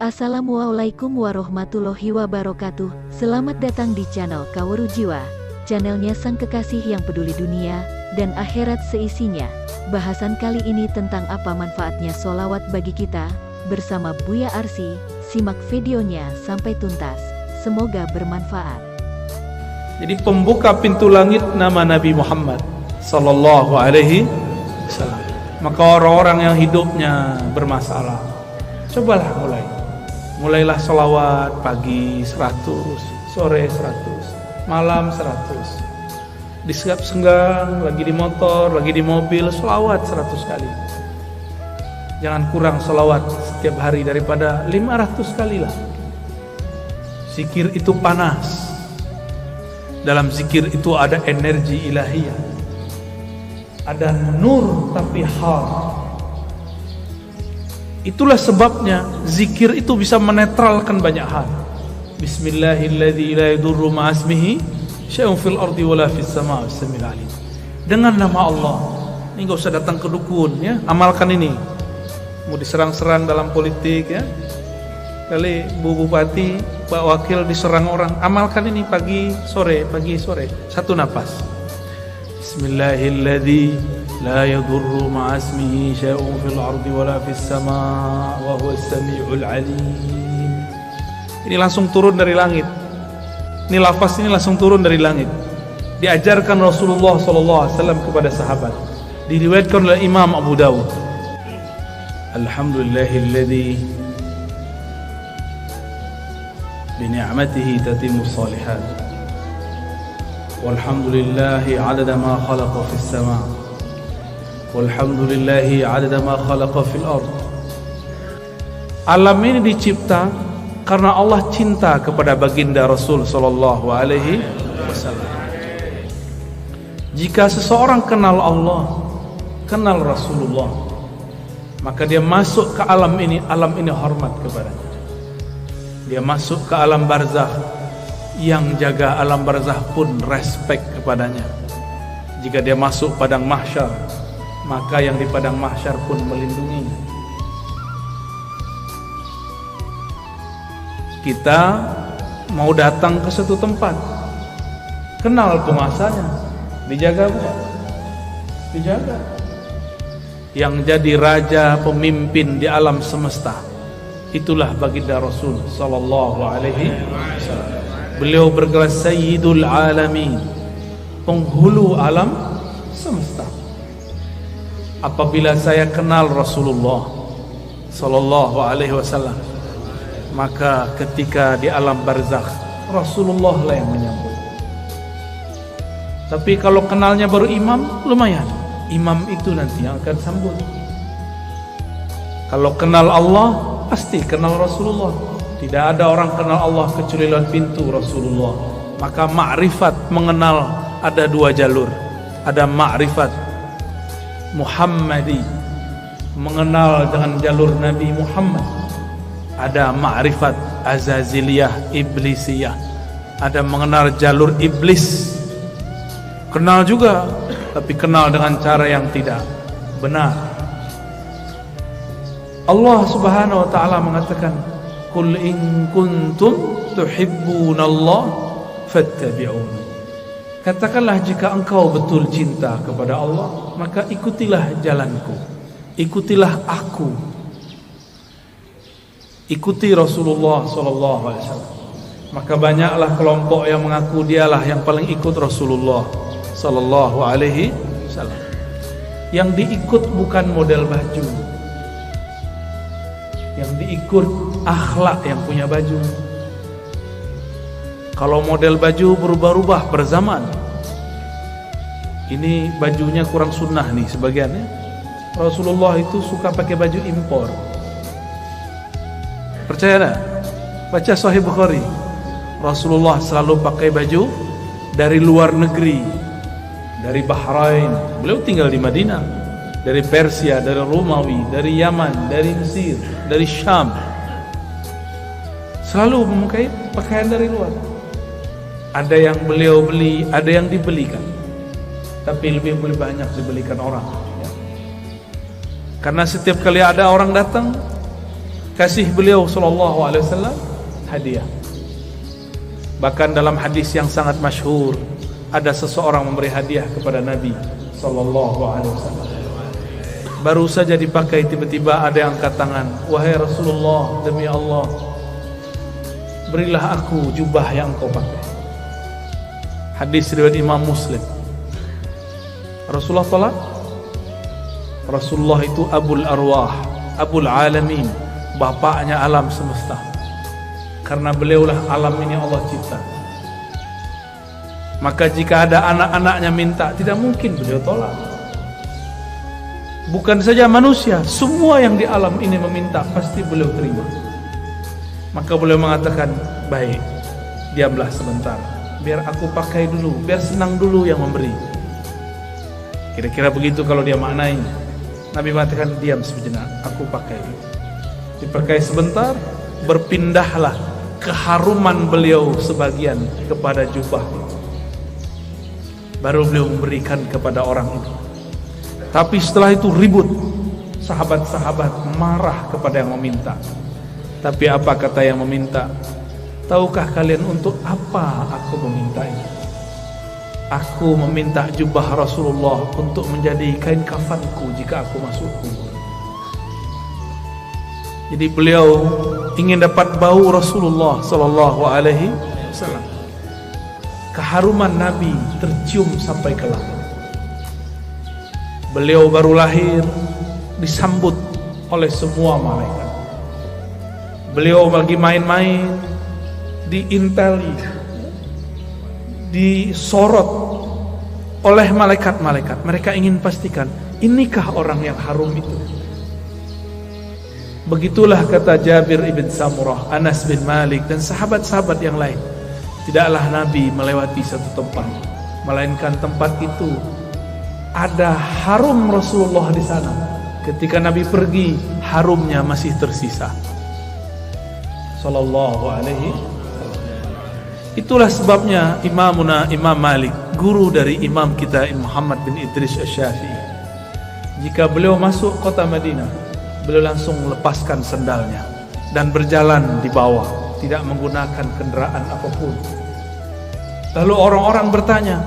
Assalamualaikum warahmatullahi wabarakatuh. Selamat datang di channel Kaworu Jiwa, channelnya sang kekasih yang peduli dunia dan akhirat seisinya. Bahasan kali ini tentang apa manfaatnya sholawat bagi kita, bersama Buya Arsi. Simak videonya sampai tuntas, semoga bermanfaat. Jadi pembuka pintu langit nama Nabi Muhammad sallallahu alaihi wasallam. Maka orang-orang yang hidupnya bermasalah, cobalah mulailah sholawat pagi 100, sore 100, malam 100. Di setiap senggang, lagi di motor, lagi di mobil, sholawat 100 kali. Jangan kurang sholawat setiap hari daripada 500 kali lah. Zikir itu panas. Dalam zikir itu ada energi ilahiyah, ada nur tapi hal. Itulah sebabnya zikir itu bisa menetralkan banyak hal. Bismillahilladzi la yadurru ma'asmihi syai'un fil ardi wala fis sama'i was-sami'il 'alim. Dengan nama Allah. Ini enggak usah datang ke dukun ya, amalkan ini. Mau diserang-serang dalam politik ya. Kali Bu Bupati, Pak Wakil diserang orang, amalkan ini pagi sore, satu napas. Bismillahilladzi la yadurru ma'asmihi syai'un fil ardi wala fis sama' wa huwas sami'ul 'alim. Ini langsung turun dari langit. Ini lafaz ini langsung turun dari langit. Diajarkan Rasulullah sallallahu alaihi wasallam kepada sahabat. Diriwayatkan oleh Imam Abu Dawud. Alhamdulillahilladzi bi ni'matihi tatimmu shalihat. Walhamdulillahi 'adada ma khalaqa fis sama'. Walhamdulillahi 'adada ma khalaqa fil ard. Alam ini dicipta karena Allah cinta kepada baginda Rasul sallallahu alaihi wasallam. Jika seseorang kenal Allah, kenal Rasulullah, maka dia masuk ke alam ini hormat kepadanya. Dia masuk ke alam barzakh, yang jaga alam barzakh pun respect kepadanya. Jika dia masuk padang mahsyar, maka yang di padang mahsyar pun melindunginya. Kita mau datang ke suatu tempat, kenal penguasanya, dijaga bukan? Dijaga. Yang jadi raja pemimpin di alam semesta, itulah baginda Rasul sallallahu alaihi wasallam. Beliau bergelar Sayyidul Alamin, penghulu alam semesta. Apabila saya kenal Rasulullah sallallahu alaihi wasallam, maka ketika di alam barzakh Rasulullah lah yang menyambut. Tapi kalau kenalnya baru imam, lumayan. Imam itu nanti yang akan sambut. Kalau kenal Allah, pasti kenal Rasulullah. Tidak ada orang kenal Allah kecuali lewat pintu Rasulullah. Maka ma'rifat mengenal ada dua jalur. Ada ma'rifat Muhammadi, mengenal dengan jalur Nabi Muhammad. Ada ma'rifat Azaziliyah, Iblisiyah. Ada mengenal jalur iblis. Kenal juga, tapi kenal dengan cara yang tidak benar. Allah Subhanahu wa taala mengatakan, "Qul in kuntum tuhibbunallah fattabi'uni." Katakanlah jika engkau betul cinta kepada Allah, maka ikutilah jalanku. Ikutilah aku. Ikuti Rasulullah sallallahu alaihi wasallam. Maka banyaklah kelompok yang mengaku dialah yang paling ikut Rasulullah sallallahu alaihi wasallam. Yang diikut bukan model baju, yang diikut akhlak yang punya baju. Kalau model baju berubah-ubah per zaman, ini bajunya kurang sunnah nih sebagiannya. Rasulullah itu suka pakai baju impor. Percaya tak? Baca Sahih Bukhari. Rasulullah selalu pakai baju dari luar negeri, dari Bahrain. Beliau tinggal di Madinah. Dari Persia, dari Romawi, dari Yaman, dari Mesir, dari Syam. Selalu memakai pakaian dari luar. Ada yang beliau beli, ada yang dibelikan. Tapi lebih banyak dibelikan orang ya. Karena setiap kali ada orang datang, kasih beliau sallallahu alaihi wasallam hadiah. Bahkan dalam hadis yang sangat masyhur, ada seseorang memberi hadiah kepada Nabi sallallahu alaihi wasallam. Baru saja dipakai, tiba-tiba ada yang angkat tangan, "Wahai Rasulullah, demi Allah, berilah aku jubah yang kau pakai." Hadis riwayat Imam Muslim. Rasulullah tolak. Rasulullah itu Abul Arwah, Abul Alamin, bapaknya alam semesta. Karena beliaulah alam ini Allah cipta. Maka jika ada anak-anaknya minta, tidak mungkin beliau tolak. Bukan saja manusia, semua yang di alam ini meminta, pasti beliau terima. Maka beliau mengatakan, baik, diamlah sebentar, biar aku pakai dulu, biar senang dulu yang memberi. Kira-kira begitu kalau dia maknai. Nabi mengatakan, diam sejenak, aku pakai. Dipakai sebentar, berpindahlah keharuman beliau sebagian kepada jubah itu. Baru beliau memberikan kepada orang itu. Tapi setelah itu ribut, sahabat-sahabat marah kepada yang meminta. Tapi apa kata yang meminta? Tahukah kalian untuk apa aku meminta ini? Aku meminta jubah Rasulullah untuk menjadi kain kafanku jika aku masuk kubur. Jadi beliau ingin dapat bau Rasulullah sallallahu alaihi wasallam. Keharuman Nabi tercium sampai ke langit. Beliau baru lahir, disambut oleh semua malaikat. Beliau lagi main-main, diinteli, disorot oleh malaikat-malaikat. Mereka ingin pastikan, inikah orang yang harum itu? Begitulah kata Jabir ibn Samurah, Anas bin Malik, dan sahabat-sahabat yang lain. Tidaklah Nabi melewati satu tempat, melainkan tempat itu ada harum Rasulullah di sana. Ketika Nabi pergi, harumnya masih tersisa. Sallallahu alaihi. Itulah sebabnya Imamuna Imam Malik, guru dari Imam kita Muhammad bin Idris Asy-Syafi'i, jika beliau masuk kota Madinah, beliau langsung melepaskan sendalnya dan berjalan di bawah, tidak menggunakan kendaraan apapun. Lalu orang-orang bertanya,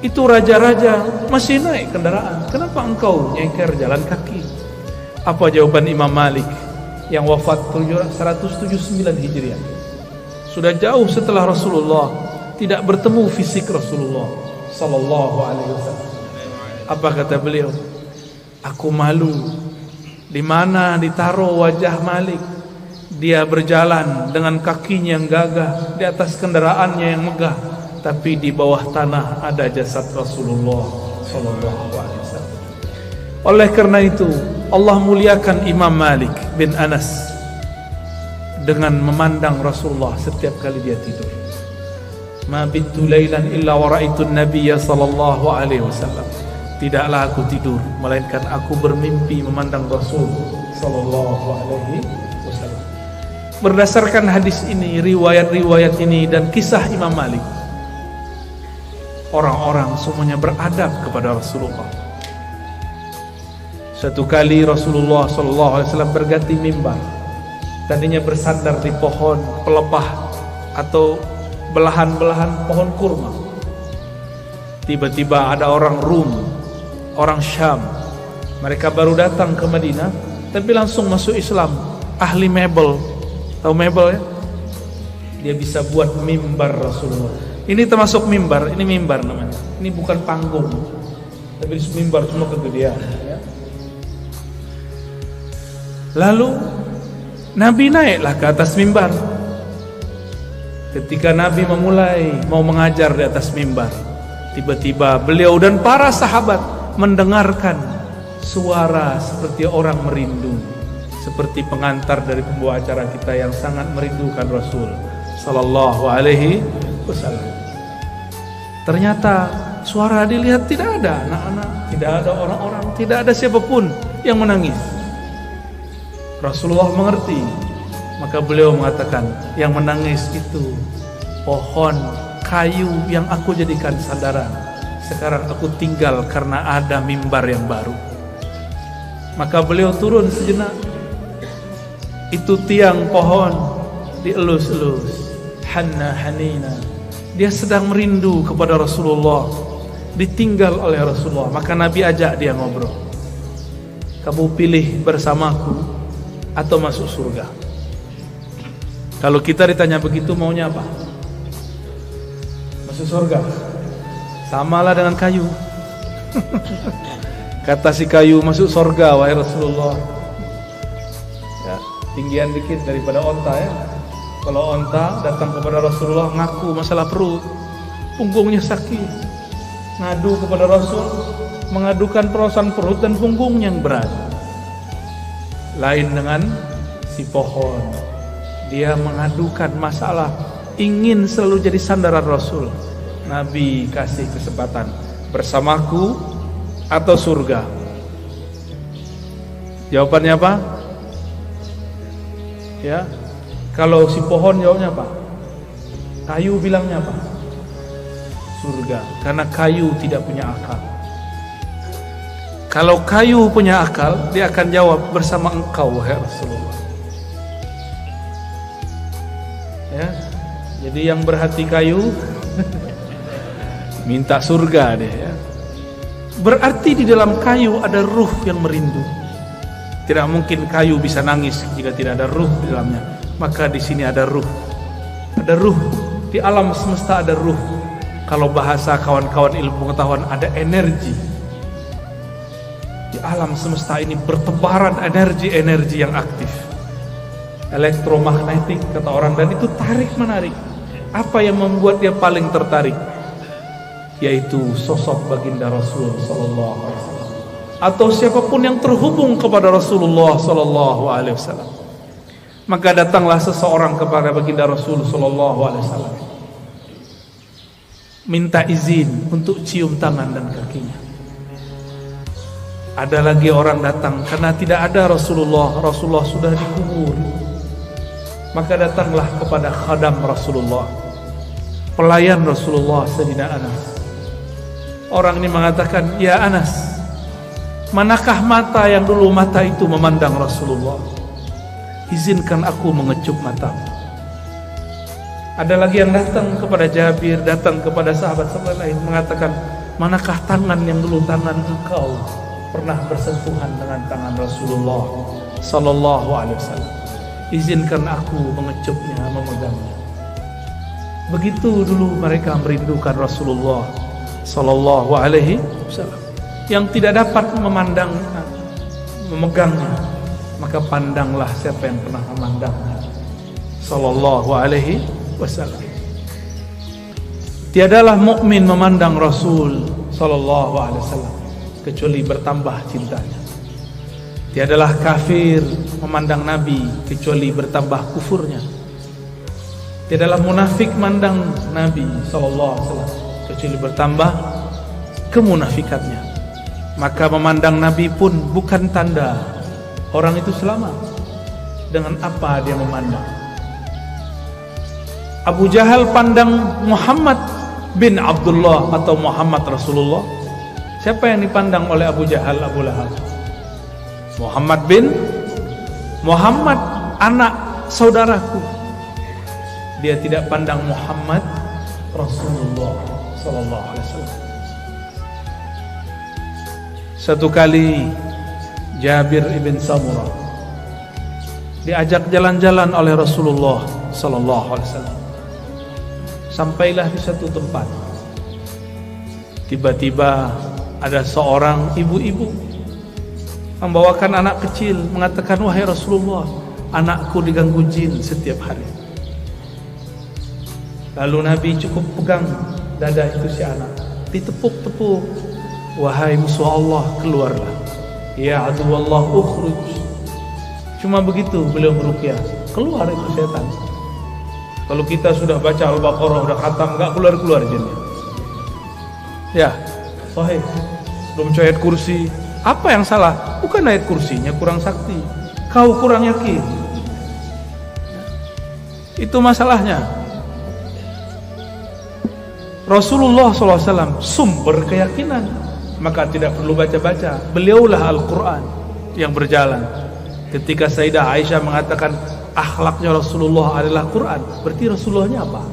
itu raja-raja masih naik kendaraan, kenapa engkau nyengker jalan kaki? Apa jawaban Imam Malik yang wafat 179 Hijriah? Sudah jauh setelah Rasulullah, tidak bertemu fisik Rasulullah sallallahu alaihi wasallam. Apa kata beliau? Aku malu. Di mana ditaruh wajah Malik? Dia berjalan dengan kakinya yang gagah di atas kendaraannya yang megah, tapi di bawah tanah ada jasad Rasulullah sallallahu alaihi wasallam. Oleh karena itu, Allah muliakan Imam Malik bin Anas dengan memandang Rasulullah setiap kali dia tidur. Ma bittu lailan illa wa ra'aitu an-nabiyya sallallahu alaihi wasallam. Tidaklah aku tidur melainkan aku bermimpi memandang Rasul sallallahu alaihi wasallam. Berdasarkan hadis ini, riwayat-riwayat ini dan kisah Imam Malik, orang-orang semuanya beradab kepada Rasulullah. Satu kali Rasulullah sallallahu alaihi wasallam berganti mimbar. Tadinya bersandar di pohon pelepah atau belahan-belahan pohon kurma. Tiba-tiba ada orang Rum, orang Syam. Mereka baru datang ke Madinah, tapi langsung masuk Islam. Ahli mebel, tahu mebel ya? Dia bisa buat mimbar Rasulullah. Ini termasuk mimbar, ini mimbar namanya. Ini bukan panggung, tapi mimbar cuma kegedean. Ya. Lalu Nabi naiklah ke atas mimbar. Ketika Nabi memulai mau mengajar di atas mimbar, tiba-tiba beliau dan para sahabat mendengarkan suara seperti orang merindu, seperti pengantar dari pembawa acara kita yang sangat merindukan Rasul sallallahu alaihi wasallam. Ternyata suara dilihat tidak ada anak-anak, tidak ada orang-orang, tidak ada siapapun yang menangis. Rasulullah mengerti, maka beliau mengatakan, yang menangis itu pohon kayu yang aku jadikan sandaran. Sekarang aku tinggal karena ada mimbar yang baru. Maka beliau turun sejenak. Itu tiang pohon dielus-elus, hanna hanina. Dia sedang merindu kepada Rasulullah, ditinggal oleh Rasulullah. Maka Nabi ajak dia ngobrol. Kamu pilih bersamaku atau masuk surga? Kalau kita ditanya begitu, maunya apa? Masuk surga. Samalah dengan kayu. Kata si kayu, masuk surga wahai Rasulullah. Ya, tinggian dikit daripada onta ya. Kalau onta datang kepada Rasulullah ngaku masalah perut, punggungnya sakit, ngadu kepada Rasul, mengadukan perasaan perut dan punggungnya yang berat. Lain dengan si pohon, dia mengadukan masalah, ingin selalu jadi sandaran Rasul. Nabi kasih kesempatan, bersamaku atau surga? Jawabannya apa? Ya, kalau si pohon jawabnya apa? Kayu bilangnya apa? Surga, karena kayu tidak punya akal. Kalau kayu punya akal, dia akan jawab bersama engkau wahai Rasulullah. Ya, jadi yang berhati kayu minta surga deh ya. Berarti di dalam kayu ada ruh yang merindu. Tidak mungkin kayu bisa nangis jika tidak ada ruh di dalamnya. Maka di sini ada ruh. Ada ruh. Di alam semesta ada ruh. Kalau bahasa kawan-kawan ilmu pengetahuan, ada energi. Di alam semesta ini bertebaran energi-energi yang aktif. Elektromagnetik kata orang, dan itu tarik menarik. Apa yang membuat dia paling tertarik? Yaitu sosok baginda Rasul sallallahu alaihi wasallam, atau siapapun yang terhubung kepada Rasulullah sallallahu alaihi wasallam. Maka datanglah seseorang kepada baginda Rasul sallallahu alaihi wasallam, minta izin untuk cium tangan dan kakinya. Ada lagi orang datang karena tidak ada Rasulullah sudah dikubur. Maka datanglah kepada khadam Rasulullah, pelayan Rasulullah, Sayyidina Anas. Orang ini mengatakan, ya Anas, manakah mata yang dulu mata itu memandang Rasulullah? Izinkan aku mengecup matamu. Ada lagi yang datang kepada Jabir, datang kepada sahabat-sahabat lain, mengatakan, manakah tangan yang dulu tangan engkau pernah bersentuhan dengan tangan Rasulullah sallallahu alaihi wasallam? Izinkan aku mengecupnya, memegangnya. Begitu dulu mereka merindukan Rasulullah sallallahu alaihi wasallam, yang tidak dapat memegangnya, maka pandanglah siapa yang pernah memandangnya sallallahu alaihi wasallam. Tiadalah mukmin memandang Rasul sallallahu alaihi wasallam kecuali bertambah cintanya. Tiadalah kafir memandang Nabi kecuali bertambah kufurnya. Tiadalah munafik memandang Nabi sallallahu alaihi wasallam kecuali bertambah kemunafikannya. Maka memandang Nabi pun bukan tanda orang itu selamat. Dengan apa dia memandang? Abu Jahal pandang Muhammad bin Abdullah atau Muhammad Rasulullah. Siapa yang dipandang oleh Abu Jahal, Abu Lahab? Muhammad bin Muhammad, anak saudaraku. Dia tidak pandang Muhammad Rasulullah sallallahu alaihi wasallam. Satu kali Jabir ibn Samurah diajak jalan-jalan oleh Rasulullah sallallahu alaihi wasallam. Sampailah di satu tempat. Tiba-tiba ada seorang ibu-ibu membawakan anak kecil, mengatakan, wahai Rasulullah, anakku diganggu jin setiap hari. Lalu Nabi cukup pegang dada itu si anak, ditepuk-tepuk. Wahai musuh Allah, keluarlah. Ya aduwallah ukhruj. Cuma begitu beliau beruqyah, keluar itu setan. Kalau kita sudah baca Al-Baqarah, sudah khatam, enggak keluar-keluar jinnya. Ya, sahih. Belum ayat kursi. Apa yang salah? Bukan ayat kursinya kurang sakti, kau kurang yakin. Itu masalahnya. Rasulullah SAW sumber keyakinan, maka tidak perlu baca-baca. Beliaulah Al-Quran yang berjalan. Ketika Sayyidah Aisyah mengatakan akhlaknya Rasulullah adalah Quran, berarti Rasulullahnya apa?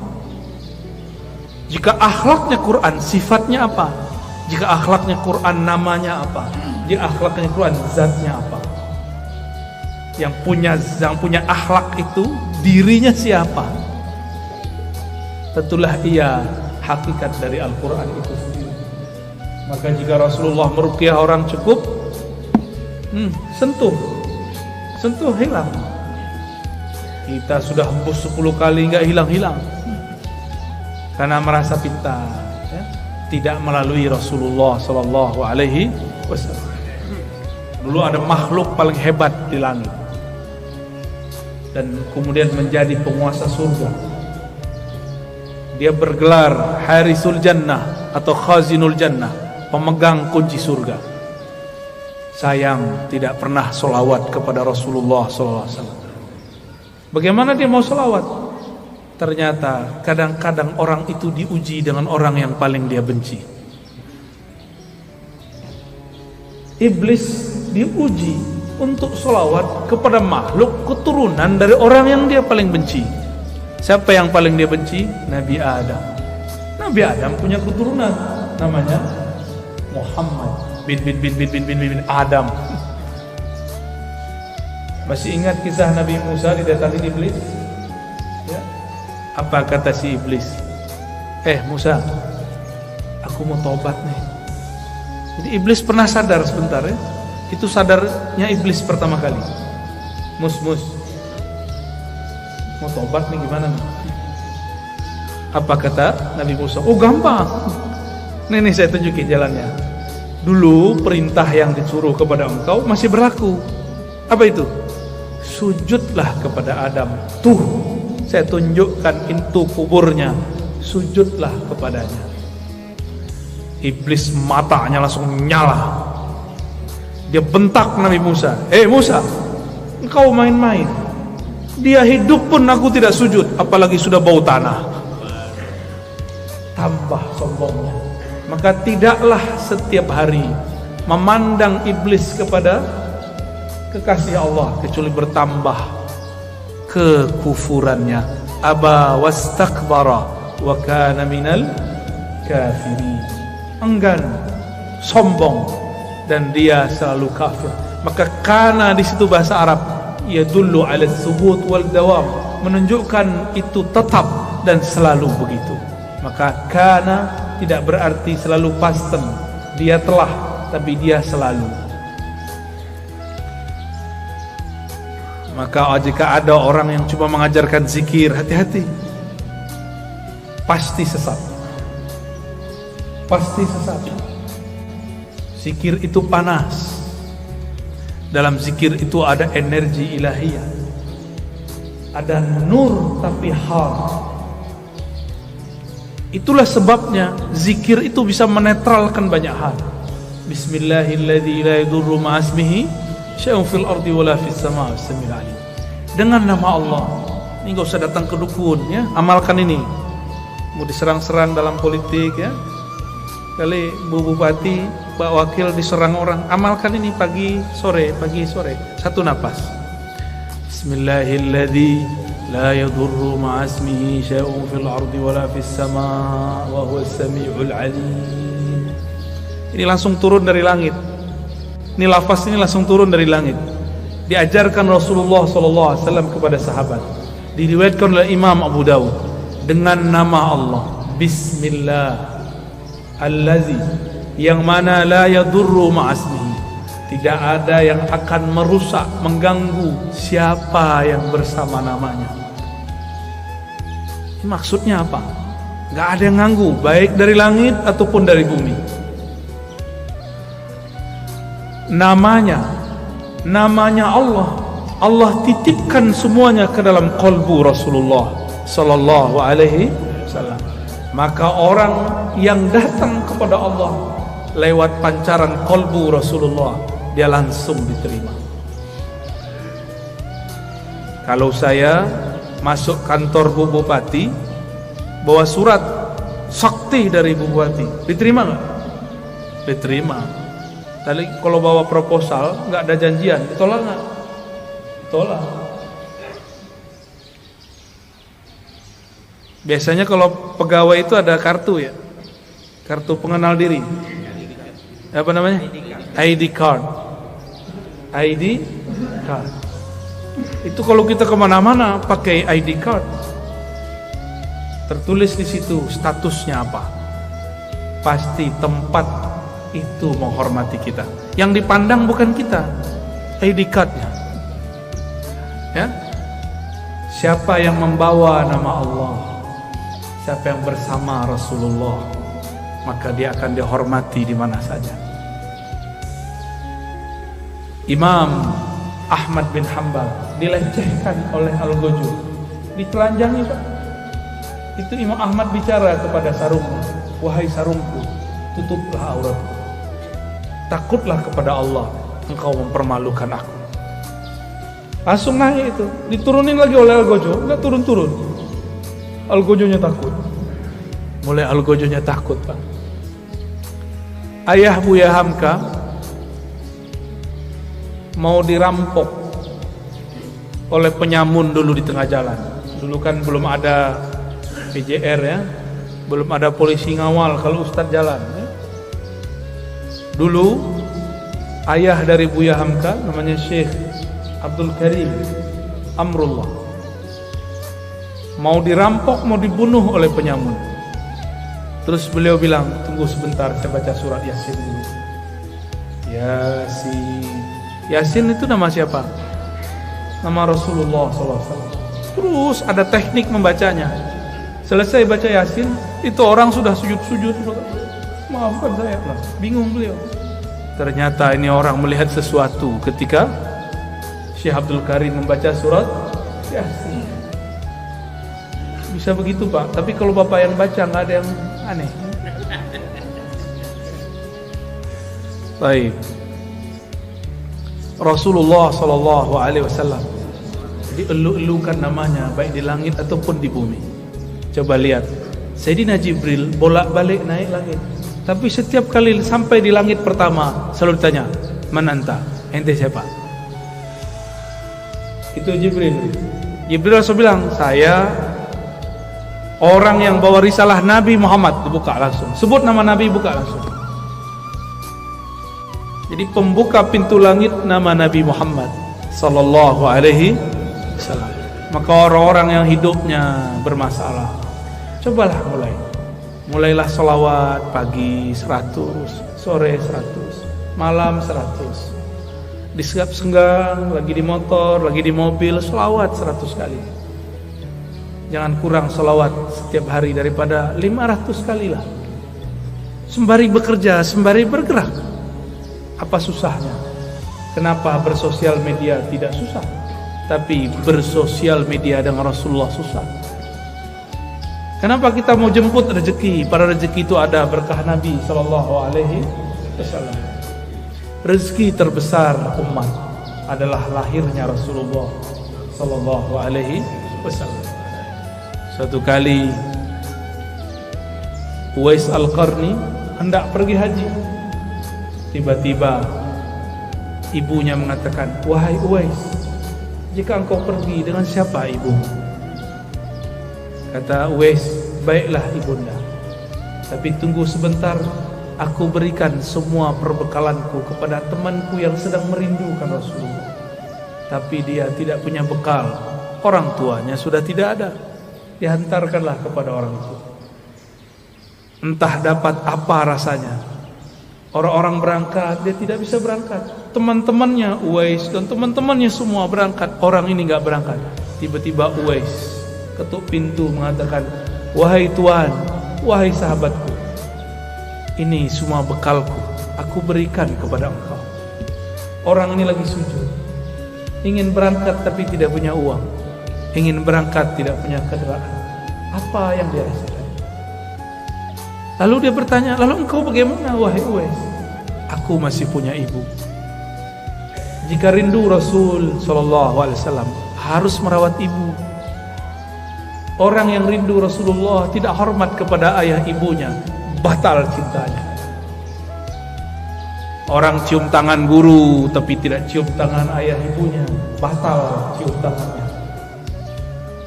Jika akhlaknya Quran, sifatnya apa? Jika akhlaknya Quran, namanya apa? Jika akhlaknya Quran, zatnya apa? Yang punya akhlak itu dirinya siapa? Tentulah ia hakikat dari Al-Quran itu sendiri. Maka jika Rasulullah meruqyah orang cukup sentuh hilang. Kita sudah hembus 10 kali nggak hilang-hilang karena merasa pintar, ya? Tidak melalui Rasulullah Sallallahu Alaihi Wasallam. Dulu ada makhluk paling hebat di langit dan kemudian menjadi penguasa surga. Dia bergelar Harisul Jannah atau Khazinul Jannah, pemegang kunci surga. Sayang tidak pernah solawat kepada Rasulullah SAW. Bagaimana dia mau solawat? Ternyata kadang-kadang orang itu diuji dengan orang yang paling dia benci. Iblis diuji untuk solawat kepada makhluk keturunan dari orang yang dia paling benci. Siapa yang paling dia benci? Nabi Adam. Nabi Adam punya keturunan namanya Muhammad bin Adam. Masih ingat kisah Nabi Musa didatangi iblis? Ya. Apa kata si iblis? Musa, aku mau tobat nih. Jadi iblis pernah sadar sebentar, ya. Itu sadarnya iblis pertama kali. Mus, mau tobat nih gimana nih? Apa kata Nabi Musa? Oh gampang. Nih saya tunjukin jalannya. Dulu perintah yang disuruh kepada engkau masih berlaku. Apa itu? Sujudlah kepada Adam. Tuh, saya tunjukkan itu kuburnya. Sujudlah kepadanya. Iblis matanya langsung nyala. Dia bentak Nabi Musa. Musa, engkau main-main. Dia hidup pun aku tidak sujud, apalagi sudah bau tanah. Tambah sombongnya. Maka tidaklah setiap hari memandang iblis kepada kekasih Allah kecuali bertambah kekufurannya. Aba wastakbara wa kana minal kafirin. Enggan, sombong, dan dia selalu kafir. Maka kana di situ bahasa Arab yadullu ala tsubut wal dawam, menunjukkan itu tetap dan selalu begitu. Maka kana tidak berarti selalu pasten, dia telah, tapi dia selalu. Maka jika ada orang yang cuma mengajarkan zikir, hati-hati, pasti sesat. Pasti sesat. Zikir itu panas. Dalam zikir itu ada energi ilahiyah, ada nur tapi hal. Itulah sebabnya zikir itu bisa menetralkan banyak hal. Bismillahilladzi la yadurru ma'asmihi syai'un fil ardi wala fis sama' as-sami'ul alim. Dengan nama Allah. Ini enggak usah datang ke dukun, ya. Amalkan ini. Mau diserang-serang dalam politik, ya. Kali Bu Bupati, Pak Wakil diserang orang, amalkan ini pagi sore. Satu napas. Bismillahilladzi la yadurru ma'asmihi syai'un fil ardi wala fis sama' wa huwas sami'ul alim. Ini langsung turun dari langit. Ini lafaz ini langsung turun dari langit. Diajarkan Rasulullah SAW kepada sahabat. Diriwayatkan oleh Imam Abu Dawud dengan nama Allah. Bismillah. Allazi, yang mana la yadurru ma'asmihi, tidak ada yang akan merusak, mengganggu siapa yang bersama namanya. Ini maksudnya apa? Gak ada yang ganggu, baik dari langit ataupun dari bumi. Namanya Allah titipkan semuanya ke dalam qalbu Rasulullah Sallallahu Alaihi Wasallam. Maka orang yang datang kepada Allah lewat pancaran qalbu Rasulullah, dia langsung diterima. Kalau saya masuk kantor Bu Bupati, bawa surat sakti dari Bu Bupati, diterima nggak? Diterima. Tadi kalau bawa proposal nggak ada janjian, ditolak nggak? Tolak. Biasanya kalau pegawai itu ada kartu ya, kartu pengenal diri. Apa namanya? ID card. ID card. Itu kalau kita kemana-mana pakai ID card. Tertulis di situ statusnya apa. Pasti tempat itu menghormati kita. Yang dipandang bukan kita, ID cardnya. Ya, siapa yang membawa nama Allah, siapa yang bersama Rasulullah, maka dia akan dihormati di mana saja. Imam Ahmad bin Hanbal dilecehkan oleh Al-Ghazali, ditelanjangi Pak. Itu Imam Ahmad bicara kepada sarungnya, wahai sarungku, tutuplah auratku. Takutlah kepada Allah, engkau mempermalukan aku. Langsung naik itu, diturunin lagi oleh Al-Ghazali, enggak turun-turun. Al-Ghazalinya takut. Mulai Al-Ghazalinya takut Pak. Ayah Buya Hamka mau dirampok oleh penyamun dulu di tengah jalan. Dulu kan belum ada PJR ya, belum ada polisi ngawal kalau Ustadz jalan ya. Dulu ayah dari Buya Hamka namanya Syekh Abdul Karim Amrullah mau dirampok, mau dibunuh oleh penyamun. Terus beliau bilang, tunggu sebentar, saya baca surat Yasin dulu. Yasin. Yasin itu nama siapa? Nama Rasulullah SAW. Terus ada teknik membacanya. Selesai baca Yasin, itu orang sudah sujud-sujud. Maafkan saya, bingung beliau. Ternyata ini orang melihat sesuatu ketika Syekh Abdul Karim membaca surat Yasin. Bisa begitu Pak, tapi kalau Bapak yang baca nggak ada yang aneh. Baik. Rasulullah SAW dielu-elukan namanya baik di langit ataupun di bumi. Coba lihat, Sayyidina Jibril bolak-balik naik langit, tapi setiap kali sampai di langit pertama selalu ditanya, "Man anta?" Ente siapa? Itu Jibril. Jibril langsung bilang, "Saya orang yang bawa risalah Nabi Muhammad." Dibuka langsung. Sebut nama Nabi, buka langsung. Jadi pembuka pintu langit nama Nabi Muhammad sallallahu alaihi wasallam. Maka orang-orang yang hidupnya bermasalah, cobalah mulailah selawat pagi 100, sore 100, malam 100. Di senggang, lagi di motor, lagi di mobil, selawat 100 kali. Jangan kurang selawat setiap hari daripada 500 kali lah. Sembari bekerja, sembari bergerak. Apa susahnya? Kenapa bersosial media tidak susah? Tapi bersosial media dengan Rasulullah susah. Kenapa kita mau jemput rezeki? Pada rezeki itu ada berkah Nabi sallallahu alaihi wasallam. Rezeki terbesar umat adalah lahirnya Rasulullah sallallahu alaihi wasallam. Suatu kali Uwais Al-Qarni hendak pergi haji. Tiba-tiba ibunya mengatakan, "Wahai Uwais, jika engkau pergi, dengan siapa ibu?" Kata Uwais, "Baiklah ibunda, tapi tunggu sebentar, aku berikan semua perbekalanku kepada temanku yang sedang merindukan Rasulullah. Tapi dia tidak punya bekal, orang tuanya sudah tidak ada. Dihantarkanlah kepada orang itu. Entah dapat apa rasanya. Orang-orang berangkat, dia tidak bisa berangkat. Teman-temannya Uwais dan teman-temannya semua berangkat, orang ini nggak berangkat. Tiba-tiba Uwais ketuk pintu mengatakan, "Wahai Tuhan, wahai sahabatku, ini semua bekalku, aku berikan kepada engkau." Orang ini lagi sujud, ingin berangkat tapi tidak punya uang, ingin berangkat tidak punya kendaraan. Apa yang dia rasakan? Lalu dia bertanya, "Lalu engkau bagaimana wahai Uwais?" "Aku masih punya ibu. Jika rindu Rasul sallallahu alaihi wasallam harus merawat ibu. Orang yang rindu Rasulullah tidak hormat kepada ayah ibunya, batal cintanya." Orang cium tangan guru tapi tidak cium tangan ayah ibunya, batal cium tangannya.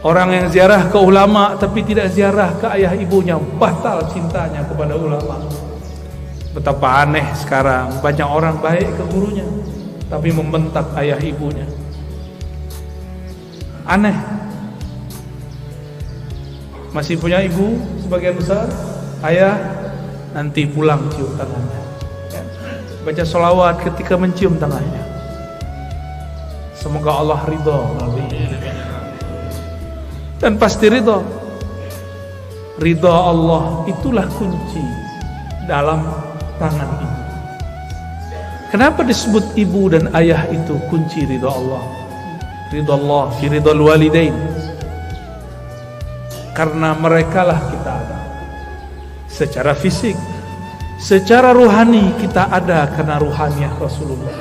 Orang yang ziarah ke ulama tapi tidak ziarah ke ayah ibunya, batal cintanya kepada ulama. Betapa aneh sekarang, banyak orang baik ke gurunya tapi membentak ayah ibunya. Aneh. Masih punya ibu sebagian besar, ayah nanti pulang cium tangannya. Baca sholawat ketika mencium tangannya. Semoga Allah ridha melalui. Dan pasti ridha. Ridha Allah itulah kunci dalam tangan ibu. Kenapa disebut ibu dan ayah itu kunci ridha Allah? Ridha Allah fi ridhal walidain. Karena merekalah kita ada secara fisik. Secara ruhani kita ada karena ruhaniah Rasulullah.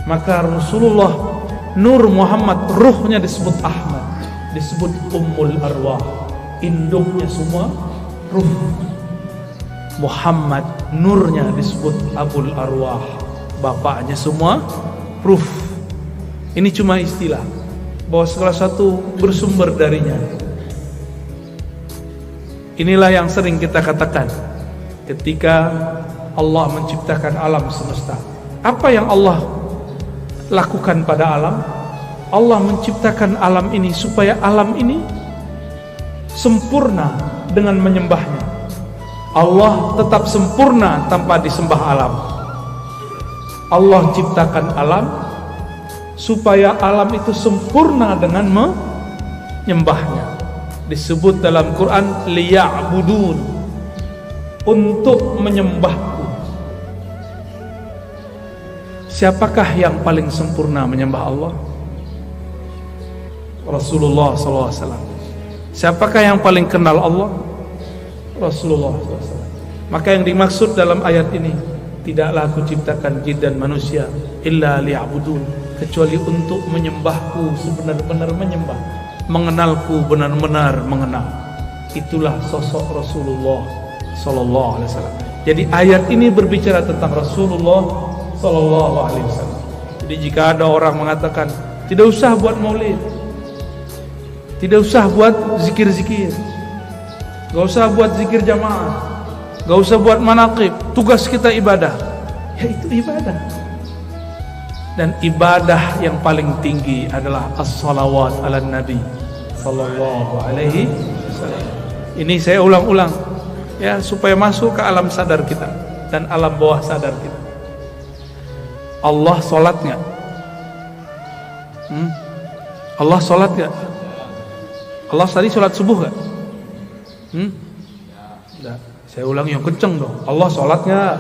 Maka Rasulullah, Nur Muhammad, ruhnya disebut Ahmad, disebut Ummul Arwah, induknya semua ruh. Muhammad, nurnya disebut Abul Arwah, bapaknya semua ruh. Ini cuma istilah, bahwa segala satu bersumber darinya. Inilah yang sering kita katakan ketika Allah menciptakan alam semesta. Apa yang Allah lakukan pada alam? Allah menciptakan alam ini supaya alam ini sempurna dengan menyembahnya. Allah tetap sempurna tanpa disembah alam. Allah ciptakan alam supaya alam itu sempurna dengan menyembahnya. Disebut dalam Quran liya'budun, untuk menyembahku. Siapakah yang paling sempurna menyembah Allah? Rasulullah SAW. Siapakah yang paling kenal Allah? Rasulullah SAW. Maka yang dimaksud dalam ayat ini, tidaklah aku ciptakan jin dan manusia illa liya'budun, kecuali untuk menyembahku sebenar-benar menyembah, mengenalku benar-benar mengenal. Itulah sosok Rasulullah Sallallahu Alaihi Wasallam. Jadi ayat ini berbicara tentang Rasulullah Sallallahu Alaihi Wasallam. Jadi jika ada orang mengatakan tidak usah buat maulid, tidak usah buat zikir-zikir, gak usah buat zikir jamaah, gak usah buat manaqib, tugas kita ibadah, ya itu ibadah. Dan ibadah yang paling tinggi adalah as-salawat ala nabi Sallallahu Alaihi Wasallam. Ini saya ulang-ulang ya, supaya masuk ke alam sadar kita dan alam bawah sadar kita. Allah sholat nggak? Allah sholat nggak? Allah tadi sholat subuh nggak? Nggak. Saya ulang yang kenceng dong. Allah sholat nggak?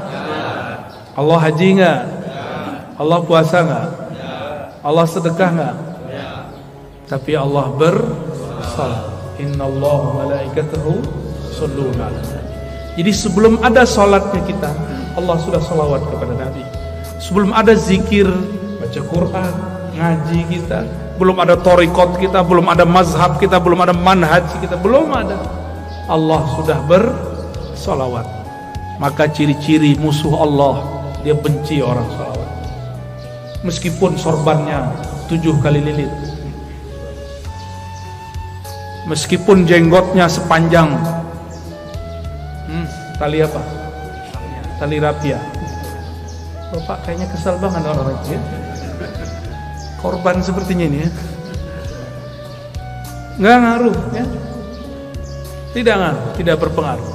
Allah haji nggak? Allah puasa nggak? Allah sedekah nggak? Tapi Allah bersalat. Innallaha malaikatahu yusholluna 'alan nabi. Jadi sebelum ada salatnya kita, Allah sudah salawat kepada Nabi. Sebelum ada zikir, baca Quran, ngaji kita, belum ada thariqat kita, belum ada mazhab kita, belum ada manhaj kita, belum ada, Allah sudah bersalawat. Maka ciri-ciri musuh Allah, dia benci orang salawat. Meskipun sorbannya 7 kali lilit, meskipun jenggotnya sepanjang tali apa? Tali rapia. Bapak kayaknya kesal banget orang itu ya. Korban sepertinya ini ya. Nggak ngaruh ya. Tidak berpengaruh.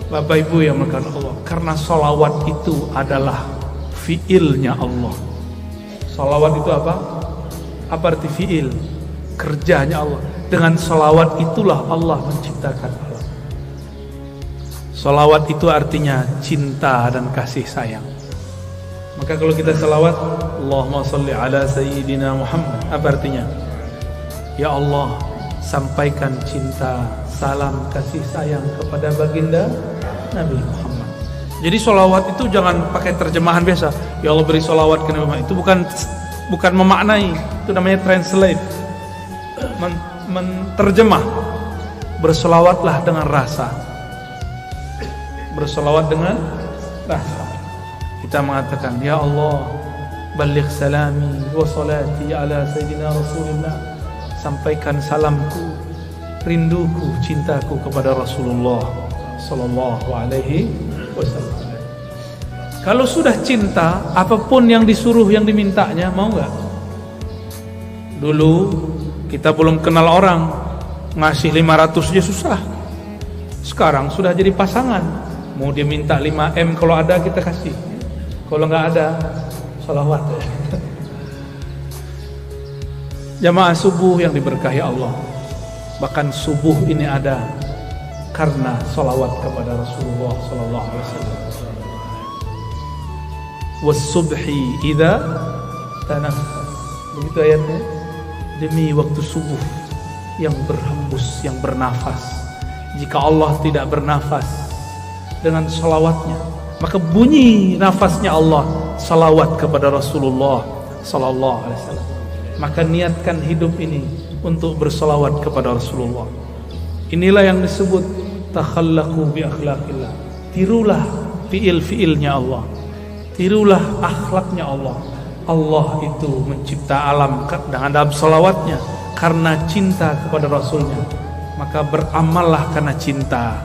Bapak Ibu yang melakukan Allah, karena sholawat itu adalah fiilnya Allah. Sholawat itu apa? Apa arti fiil? Kerjanya Allah. Dengan sholawat itulah Allah menciptakan alam. Sholawat itu artinya cinta dan kasih sayang. Maka kalau kita sholawat, Allahumma sholli ala sayyidina Muhammad, apa artinya? Ya Allah, sampaikan cinta, salam, kasih sayang kepada baginda Nabi Muhammad. Jadi sholawat itu jangan pakai terjemahan biasa. Ya Allah beri sholawat ke Nabi Muhammad. Itu bukan memaknai. Itu namanya translate, menterjemah. Bersolawatlah dengan rasa. Bersolawat dengan rasa. kita mengatakan, ya Allah, baligh salami wa salati ala sayyidina Rasulullah, sampaikan salamku, rinduku, cintaku kepada Rasulullah sallallahu alaihi wasallam. Kalau sudah cinta, apapun yang disuruh, yang dimintanya, mau nggak? Dulu kita belum kenal orang, ngasih 500 aja susah. Sekarang sudah jadi pasangan, mau dia minta 5M, kalau ada kita kasih, kalau nggak ada salawat. Jamaah subuh yang diberkahi Allah, bahkan subuh ini ada karena salawat kepada Rasulullah sallallahu alaihi wasallam. Was-subhi idza tanaffas, begitu ayatnya. Demi waktu subuh yang berhembus, yang bernafas. Jika Allah tidak bernafas dengan salawatnya, maka bunyi nafasnya Allah salawat kepada Rasulullah sallallahu alaihi wasallam. Maka niatkan hidup ini untuk bersalawat kepada Rasulullah. Inilah yang disebut takhallaqu bi akhlaqillah. Tirulah fiil-fiilnya Allah, tirulah akhlaknya Allah. Allah itu mencipta alam dalam salawatnya karena cinta kepada Rasulnya. Maka beramallah karena cinta,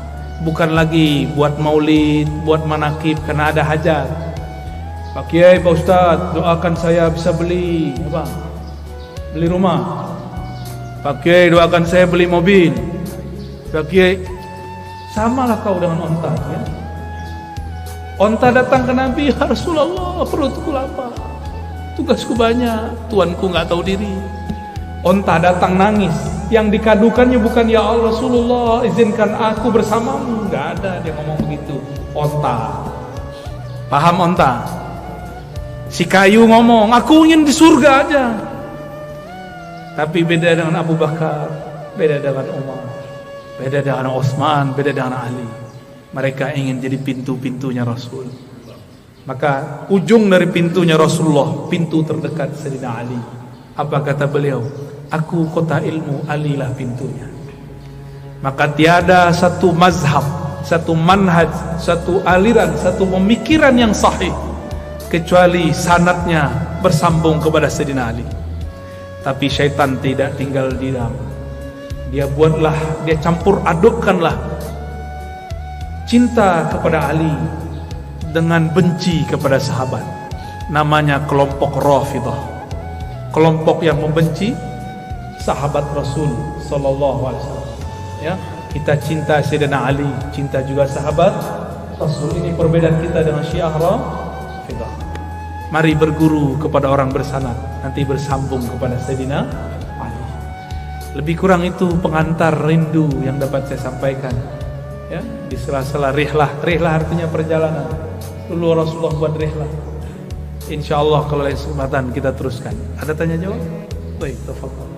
bukan lagi buat maulid, buat manakib karena ada hajat. Pak Kiai, Pak Ustadz, doakan saya bisa beli apa? Beli rumah. Pak Kiai, doakan saya beli mobil. Pak Kiai, samalah kau dengan onta, ya? Onta datang ke Nabi, ya Rasulullah, perutku lapar, tugasku banyak, tuanku nggak tahu diri. Onta datang nangis, yang dikadukannya bukan ya Allah Rasulullah, izinkan aku bersamamu, nggak ada dia ngomong begitu. Onta, paham onta? Si kayu ngomong, aku ingin di surga aja. Tapi beda dengan Abu Bakar, beda dengan Umar, beda dengan Utsman, beda dengan Ali. Mereka ingin jadi pintu-pintunya Rasul. Maka ujung dari pintunya Rasulullah, pintu terdekat Sayyidina Ali. Apa kata beliau? Aku kota ilmu, Ali lah pintunya. Maka tiada satu mazhab, satu manhaj, satu aliran, satu pemikiran yang sahih kecuali sanadnya bersambung kepada Sayyidina Ali. Tapi syaitan tidak tinggal diam. Dia buatlah, dia campur adukkanlah cinta kepada Ali dengan benci kepada sahabat. Namanya kelompok Rafidah, kelompok yang membenci sahabat Rasul sallallahu alaihi wasallam. Ya, kita cinta Sayyidina Ali, cinta juga sahabat Rasul. Ini perbedaan kita dengan Syiah Rafidah. Mari berguru kepada orang bersanad, nanti bersambung kepada Sayyidina Ali. Lebih kurang itu pengantar rindu yang dapat saya sampaikan. Ya, di sela-sela rihlah. Rihlah artinya perjalanan. Dulu Rasulullah buat rihlah. Insyaallah kalau lain kesempatan kita teruskan. Ada tanya jawab? Baik, tafadhol.